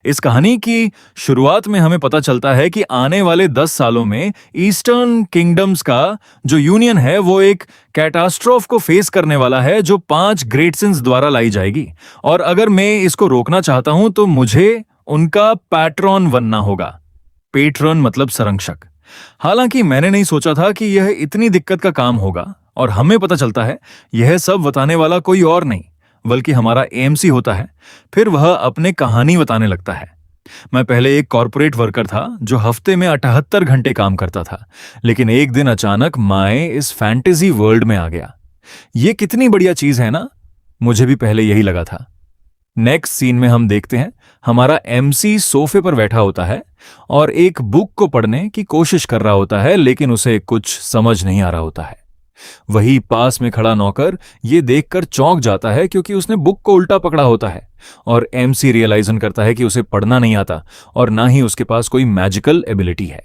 इस कहानी की शुरुआत में हमें पता चलता है कि आने वाले 10 सालों में ईस्टर्न किंगडम्स का जो यूनियन है वो एक कैटास्ट्रोफ को फेस करने वाला है जो 5 ग्रेट सिंस द्वारा लाई जाएगी। और अगर मैं इसको रोकना चाहता हूं तो मुझे उनका पैट्रॉन बनना होगा। पेट्रॉन मतलब संरक्षक। हालांकि मैंने नहीं सोचा था कि यह इतनी दिक्कत का काम होगा और हमें पता चलता है यह सब बताने वाला कोई और नहीं बल्कि हमारा एएमसी होता है। फिर वह अपने कहानी बताने लगता है। मैं पहले एक कॉर्पोरेट वर्कर था जो हफ्ते में 78 घंटे काम करता था, लेकिन एक दिन अचानक मैं इस फैंटेसी वर्ल्ड में आ गया। ये कितनी बढ़िया चीज है ना। मुझे भी पहले यही लगा था। नेक्स्ट सीन में हम देखते हैं हमारा एमसी सोफे पर बैठा होता है और एक बुक को पढ़ने की कोशिश कर रहा होता है, लेकिन उसे कुछ समझ नहीं आ रहा होता है। वही पास में खड़ा नौकर ये देखकर चौंक जाता है क्योंकि उसने बुक को उल्टा पकड़ा होता है और एमसी रियलाइजन करता है कि उसे पढ़ना नहीं आता और ना ही उसके पास कोई मैजिकल एबिलिटी है।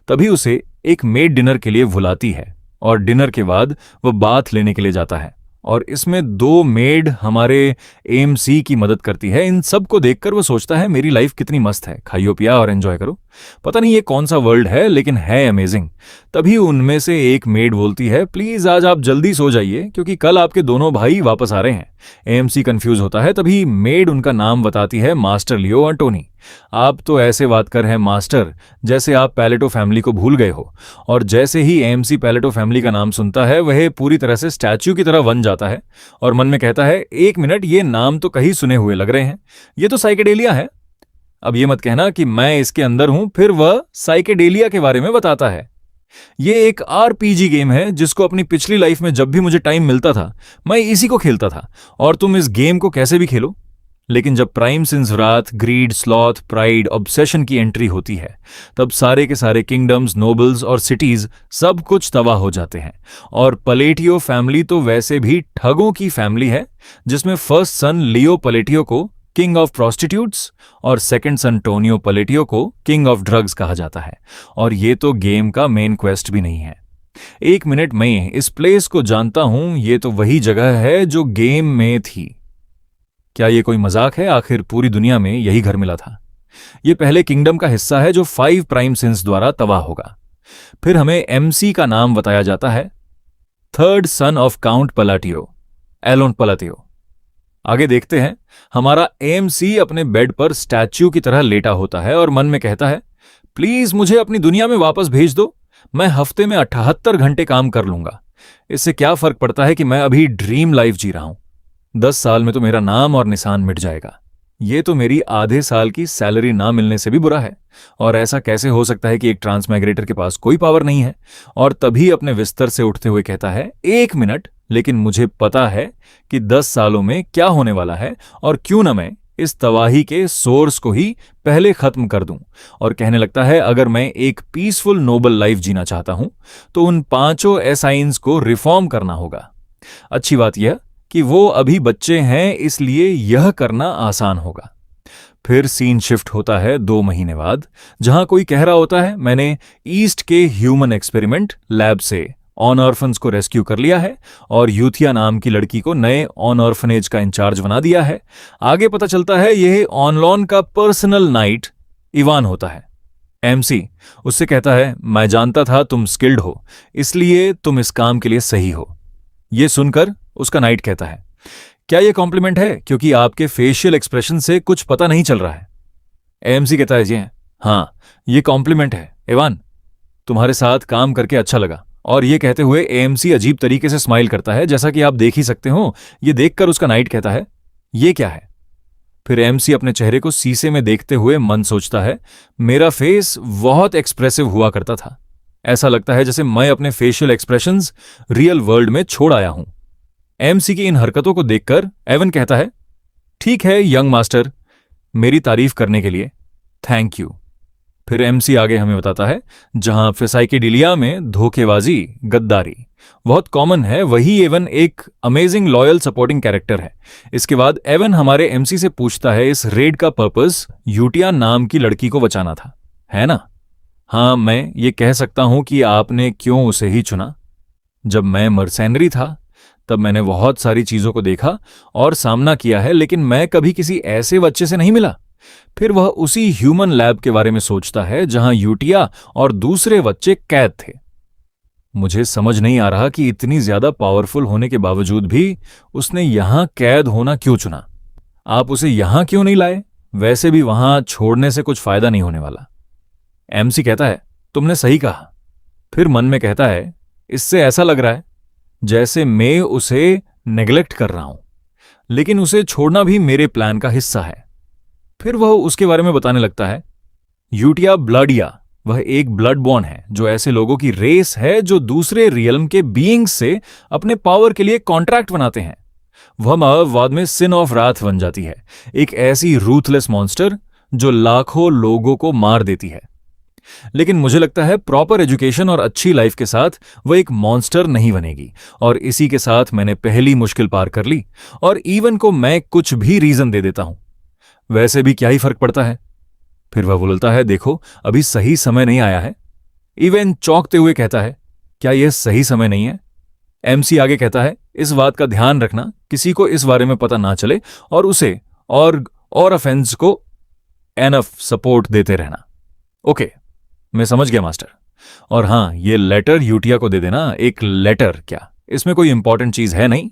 तभी उसे एक मेड डिनर के लिए बुलाती है और डिनर के बाद वह बाथ लेने के लिए जाता है और इसमें 2 मेड हमारे एमसी की मदद करती है। इन सब को देखकर वो सोचता है मेरी लाइफ कितनी मस्त है, खाइयो पिया और एंजॉय करो। पता नहीं ये कौन सा वर्ल्ड है लेकिन है अमेजिंग। तभी उनमें से एक मेड बोलती है प्लीज आज आप जल्दी सो जाइए क्योंकि कल आपके दोनों भाई वापस आ रहे हैं। एमसी कंफ्यूज होता है। तभी मेड उनका नाम बताती है मास्टर लियो एंटोनी। आप तो ऐसे बात कर हैं मास्टर जैसे आप पैलेटो फैमिली को भूल गए हो। और जैसे ही एमसी पैलेटो फैमिली का नाम सुनता है वह पूरी तरह से स्टैच्यू की तरह बन जाता है और मन में कहता है एक मिनट, ये नाम तो कहीं सुने हुए लग रहे हैं, ये तो साइकेडेलिया है। अब ये मत कहना कि मैं इसके अंदर हूं। फिर वह साइकेडेलिया के बारे में बताता है। ये एक आरपीजी गेम है जिसको अपनी पिछली लाइफ में जब भी मुझे टाइम मिलता था मैं इसी को खेलता था और तुम इस गेम को कैसे भी खेलो। लेकिन जब प्राइम सिंस रात, ग्रीड, स्लॉथ, प्राइड, ऑब्सेशन की एंट्री होती है तब सारे के सारे किंगडम्स, नोबल्स और सिटीज सब कुछ तबाह हो जाते हैं। और पलेटियो फैमिली तो वैसे भी ठगों की फैमिली है जिसमें फर्स्ट सन लियो पलेटियो को किंग ऑफ प्रोस्टिट्यूट्स और सेकंड सन टोनियो पलेटियो को किंग ऑफ ड्रग्स कहा जाता है। और ये तो गेम का मेन क्वेस्ट भी नहीं है। एक मिनट, मैं इस प्लेस को जानता हूं, ये तो वही जगह है जो गेम में थी। क्या ये कोई मजाक है? आखिर पूरी दुनिया में यही घर मिला था। ये पहले किंगडम का हिस्सा है जो 5 प्राइम सिंस द्वारा तबाह होगा। फिर हमें एमसी का नाम बताया जाता है, third son of count Palatio, Elon Palatio. आगे देखते हैं हमारा एमसी अपने बेड पर स्टैच्यू की तरह लेटा होता है और मन में कहता है प्लीज मुझे अपनी दुनिया में वापस भेज दो। मैं हफ्ते में 78 घंटे काम कर लूंगा। इससे क्या फर्क पड़ता है कि मैं अभी ड्रीम लाइफ जी रहा हूं। 10 साल में तो मेरा नाम और निशान मिट जाएगा। ये तो मेरी आधे साल की सैलरी ना मिलने से भी बुरा है। और ऐसा कैसे हो सकता है कि एक ट्रांसमाइग्रेटर के पास कोई पावर नहीं है। और तभी अपने बिस्तर से उठते हुए कहता है एक मिनट, लेकिन मुझे पता है कि 10 सालों में क्या होने वाला है और क्यों न मैं इस तबाही के सोर्स को ही पहले खत्म कर दूं। और कहने लगता है अगर मैं एक पीसफुल नोबल लाइफ जीना चाहता हूं तो उन 5 एसाइंस को रिफॉर्म करना होगा। अच्छी बात यह कि वो अभी बच्चे हैं इसलिए यह करना आसान होगा। फिर सीन शिफ्ट होता है 2 महीने बाद, जहां कोई कह रहा होता है मैंने ईस्ट के ह्यूमन एक्सपेरिमेंट लैब से ऑन ऑर्फन्स को रेस्क्यू कर लिया है और यूथिया नाम की लड़की को नए ऑन ऑर्फनेज का इंचार्ज बना दिया है। आगे पता चलता है यह ऑनलॉन का पर्सनल नाइट इवान होता है। एमसी उससे कहता है मैं जानता था तुम स्किल्ड हो इसलिए तुम इस काम के लिए सही हो। यह सुनकर उसका नाइट कहता है क्या यह कॉम्प्लीमेंट है, क्योंकि आपके फेशियल एक्सप्रेशन से कुछ पता नहीं चल रहा है। एमसी कहता है जी हाँ यह कॉम्प्लीमेंट है इवान, तुम्हारे साथ काम करके अच्छा लगा। और यह कहते हुए एमसी अजीब तरीके से स्माइल करता है जैसा कि आप देख ही सकते हो। यह देखकर उसका नाइट कहता है यह क्या है। फिर एमसी अपने चेहरे को शीशे में देखते हुए मन सोचता है मेरा फेस बहुत एक्सप्रेसिव हुआ करता था। ऐसा लगता है जैसे मैं अपने फेशियल एक्सप्रेशंस रियल वर्ल्ड में छोड़ आया हूं। एमसी की इन हरकतों को देखकर एवन कहता है ठीक है यंग मास्टर, मेरी तारीफ करने के लिए थैंक यू। फिर एमसी आगे हमें बताता है जहां फिसाइकेडेलिया में धोखेबाजी, गद्दारी बहुत कॉमन है, वही एवन एक अमेजिंग लॉयल सपोर्टिंग कैरेक्टर है। इसके बाद एवन हमारे एमसी से पूछता है इस रेड का पर्पस यूटिया नाम की लड़की को बचाना था, है ना? हाँ, मैं ये कह सकता हूं कि आपने क्यों उसे ही चुना। जब मैं मर्सेनरी था तब मैंने बहुत सारी चीजों को देखा और सामना किया है, लेकिन मैं कभी किसी ऐसे बच्चे से नहीं मिला फिर वह उसी ह्यूमन लैब के बारे में सोचता है जहां यूटिया और दूसरे बच्चे कैद थे। मुझे समझ नहीं आ रहा कि इतनी ज्यादा पावरफुल होने के बावजूद भी उसने यहां कैद होना क्यों चुना। आप उसे यहां क्यों नहीं लाए? वैसे भी वहां छोड़ने से कुछ फायदा नहीं होने वाला। एमसी कहता है, तुमने सही कहा। फिर मन में कहता है, इससे ऐसा लग रहा है जैसे मैं उसे नेग्लेक्ट कर रहा हूं, लेकिन उसे छोड़ना भी मेरे प्लान का हिस्सा है। फिर वह उसके बारे में बताने लगता है। यूटिया ब्लडिया, वह एक ब्लड बॉर्न है जो ऐसे लोगों की रेस है जो दूसरे रियल्म के बीइंग्स से अपने पावर के लिए कॉन्ट्रैक्ट बनाते हैं। वह बाद में सिन ऑफ राथ बन जाती है, एक ऐसी रूथलेस मॉन्स्टर जो लाखों लोगों को मार देती है। लेकिन मुझे लगता है प्रॉपर एजुकेशन और अच्छी लाइफ के साथ वह एक मॉन्स्टर नहीं बनेगी, और इसी के साथ मैंने पहली मुश्किल पार कर ली, और इवन को मैं कुछ भी रीजन दे देता हूं। वैसे भी क्या ही फर्क पड़ता है। फिर वह बोलता है, देखो अभी सही समय नहीं आया है। इवन चौंकते हुए कहता है, क्या यह सही समय नहीं है? एमसी आगे कहता है, इस बात का ध्यान रखना किसी को इस बारे में पता ना चले, और उसे और ऑफेंस को एनफ सपोर्ट देते रहना। ओके, मैं समझ गया मास्टर। और हां, ये लेटर यूटिया को दे देना। एक लेटर क्या, इसमें कोई इंपॉर्टेंट चीज है नहीं,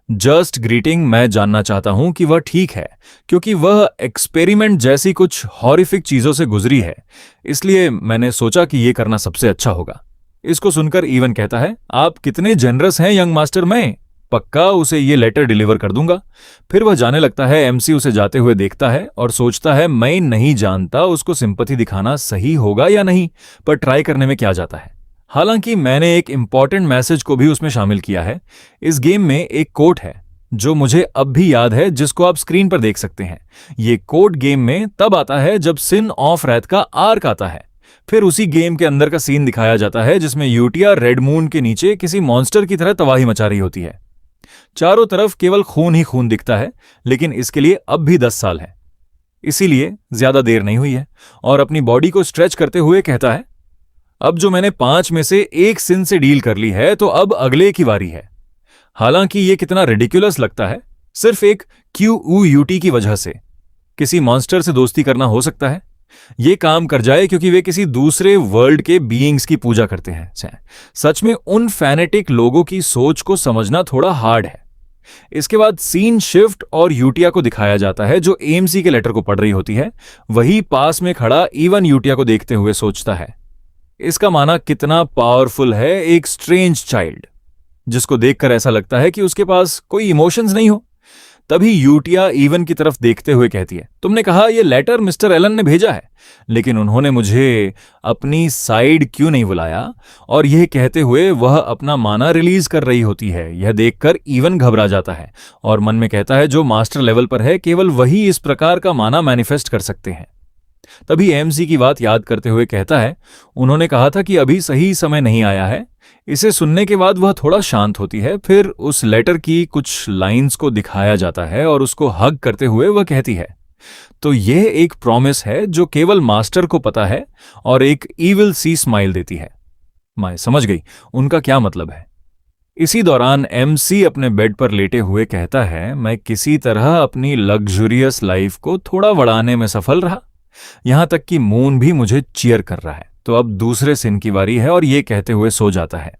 जस्ट ग्रीटिंग। मैं जानना चाहता हूं कि वह ठीक है, क्योंकि वह एक्सपेरिमेंट जैसी कुछ हॉरिफिक चीजों से गुजरी है, इसलिए मैंने सोचा कि यह करना सबसे अच्छा होगा। इसको सुनकर इवन कहता है, आप कितने जेनरस हैं यंग मास्टर, मैं पक्का उसे ये लेटर डिलीवर कर दूंगा। फिर वह जाने लगता है। एमसी उसे जाते हुए देखता है और सोचता है, मैं नहीं जानता उसको सिंपैथी दिखाना सही होगा या नहीं, पर ट्राई करने में क्या जाता है। हालांकि मैंने एक इंपॉर्टेंट मैसेज को भी उसमें शामिल किया है। इस गेम में एक कोट है जो मुझे अब भी याद है, जिसको आप स्क्रीन पर देख सकते हैं। ये कोट गेम में तब आता है जब सिन ऑफ राथ का आर्क आता है। फिर उसी गेम के अंदर का सीन दिखाया जाता है जिसमें यूटिया रेड मून के नीचे किसी मॉन्स्टर की तरह तबाही मचा रही होती है। चारों तरफ केवल खून ही खून दिखता है, लेकिन इसके लिए अब भी 10 साल है, इसीलिए ज्यादा देर नहीं हुई है। और अपनी बॉडी को स्ट्रेच करते हुए कहता है, अब जो मैंने 5 में से एक सिन से डील कर ली है, तो अब अगले की बारी है। हालांकि यह कितना रिडिकुलस लगता है, सिर्फ एक QUT की वजह से किसी मॉन्स्टर से दोस्ती करना हो सकता है। ये काम कर जाए क्योंकि वे किसी दूसरे वर्ल्ड के बीइंग्स की पूजा करते हैं। सच में उन फैनेटिक लोगों की सोच को समझना थोड़ा हार्ड है। इसके बाद सीन शिफ्ट और यूटिया को दिखाया जाता है जो एमसी के लेटर को पढ़ रही होती है। वही पास में खड़ा इवन यूटिया को देखते हुए सोचता है, इसका माना कितना पावरफुल है एक स्ट्रेंज चाइल्ड, जिसको देखकर ऐसा लगता है कि उसके पास कोई इमोशंस नहीं हो। तभी यूटिया इवन की तरफ देखते हुए कहती है, तुमने कहा यह लेटर मिस्टर एलन ने भेजा है, लेकिन उन्होंने मुझे अपनी साइड क्यों नहीं बुलाया? और यह कहते हुए वह अपना माना रिलीज कर रही होती है। यह देखकर इवन घबरा जाता है और मन में कहता है, जो मास्टर लेवल पर है केवल वही इस प्रकार का माना मैनिफेस्ट कर सकते हैं। तभी एमसी की बात याद करते हुए कहता है, उन्होंने कहा था कि अभी सही समय नहीं आया है। इसे सुनने के बाद वह थोड़ा शांत होती है। फिर उस लेटर की कुछ लाइंस को दिखाया जाता है और उसको हग करते हुए वह कहती है, तो यह एक प्रॉमिस है जो केवल मास्टर को पता है, और एक ईविल सी स्माइल देती है। मैं समझ गई उनका क्या मतलब है। इसी दौरान एमसी अपने बेड पर लेटे हुए कहता है, मैं किसी तरह अपनी लग्जूरियस लाइफ को थोड़ा बढ़ाने में सफल रहा, यहां तक कि मून भी मुझे चीयर कर रहा है। तो अब दूसरे सिन की बारी है और ये कहते हुए सो जाता है।